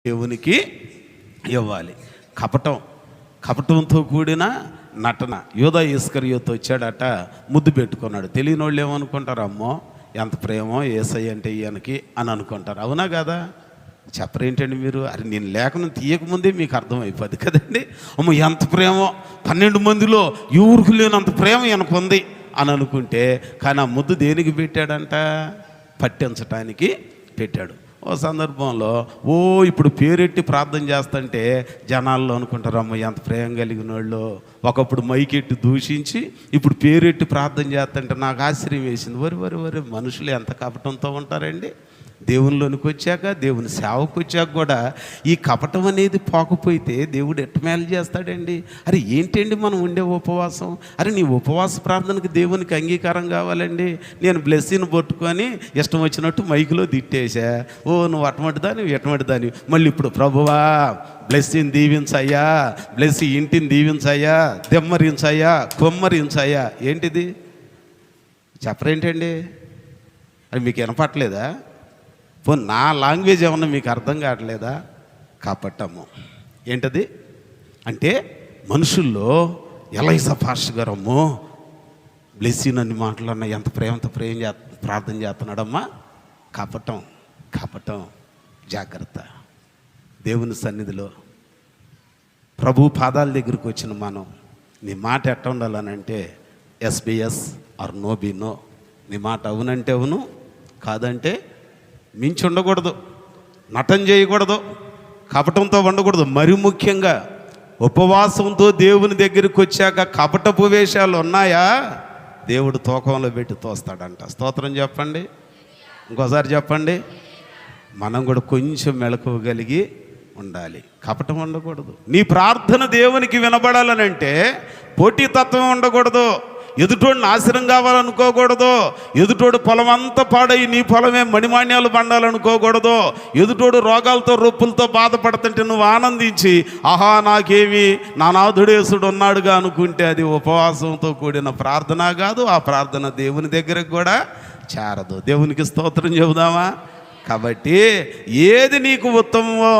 దేవునికి ఇవ్వాలి. కపటంతో కూడిన నటన. యూదా ఇస్కరియోతు వచ్చాడట, ముద్దు పెట్టుకున్నాడు. తెలియని వాళ్ళు ఏమనుకుంటారు, అమ్మో ఎంత ప్రేమో యేసయ్య అంటే ఈయనకి అని అనుకుంటారు. అవునా కదా? చెప్పరేంటండి మీరు? అరే నేను లేఖనం తీయకముందే మీకు అర్థమైపోద్ది కదండి. అమ్మో ఎంత ప్రేమో, 12 మందిలో ఎవరికి లేనంత ప్రేమ ఈయనకుంది అని అనుకుంటే, కానీ ఆ ముద్దు దేనికి పెట్టాడంట? పట్టించటానికి పెట్టాడు. ఓ సందర్భంలో ఇప్పుడు పేరెట్టి ప్రార్థన చేస్తుంటే జనాల్లో అనుకుంటారు, అమ్మ ఎంత ప్రేమ కలిగిన వాళ్ళు. ఒకప్పుడు మైకెట్టి దూషించి ఇప్పుడు పేరెట్టి ప్రార్థన చేస్తుంటే నాకు ఆశ్చర్యం వేసింది. వరి మనుషులు ఎంత కపటంతో ఉంటారండి. దేవునిలోనికి వచ్చాక, దేవుని సేవకు వచ్చాక కూడా ఈ కపటం అనేది పోకపోతే దేవుడు ఎట్టమేలు చేస్తాడండి. అరే ఏంటండి మనం ఉండే ఉపవాసం? అరే నీ ఉపవాస ప్రార్థనకి దేవునికి అంగీకారం కావాలండి. నేను బ్లెస్సింగ్ పట్టుకొని ఇష్టం వచ్చినట్టు మైకులో తిట్టేశా. నువ్వు ఎటమటిదాని మళ్ళీ ఇప్పుడు ప్రభువా బ్లెస్సింగ్ దీవించయ్యా, బ్లెస్సి ఇంటిని దీవించయ్యా, దెమ్మరించయ్యా, కొమ్మరించయ్యా. ఏంటిది చెప్పరేంటండి? అది మీకు వినపట్లేదా? నా లాంగ్వేజ్ ఏమన్నా మీకు అర్థం కావట్లేదా? కపటము ఏంటది అంటే మనుషుల్లో ఎలైజా పాస్టర్ గారమ్మో బ్లెస్సింగ్ అని మాటలన్నా ఎంత ప్రేమతో ప్రార్థన చేస్తున్నాడమ్మా. కపటం జాగ్రత్త. దేవుని సన్నిధిలో ప్రభు పాదాల దగ్గరికి వచ్చిన మనం నీ మాట ఎట్ట ఉండాలనంటే yes be yes or no be no. నీ మాట అవునంటే అవును, కాదంటే మించి ఉండకూడదు, నటన చేయకూడదు, కపటంతో ఉండకూడదు. మరి ముఖ్యంగా ఉపవాసంతో దేవుని దగ్గరికి వచ్చాక కపటపు వేషాలు ఉన్నాయా, దేవుడు తూకంలో పెట్టి తోస్తాడంట. స్తోత్రం చెప్పండి. ఇంకోసారి చెప్పండి. మనం కూడా కొంచెం మెళకువగలిగి ఉండాలి, కపటం ఉండకూడదు. నీ ప్రార్థన దేవునికి వినబడాలనంటే పోటీతత్వం ఉండకూడదు. ఎదుటోడు నాశనం కావాలనుకోకూడదు. ఎదుటోడు పొలం అంతా పాడై నీ పొలమే మణిమాన్యాలు పండాలనుకోకూడదు. ఎదుటోడు రోగాలతో రొప్పులతో బాధపడుతుంటే నువ్వు ఆనందించి ఆహా నాకేమి నా నాథుడేసుడు ఉన్నాడుగా అనుకుంటే అది ఉపవాసంతో కూడిన ప్రార్థన కాదు. ఆ ప్రార్థన దేవుని దగ్గరకు కూడా చేరదు. దేవునికి స్తోత్రం చెబుదామా? కాబట్టి ఏది నీకు ఉత్తమమో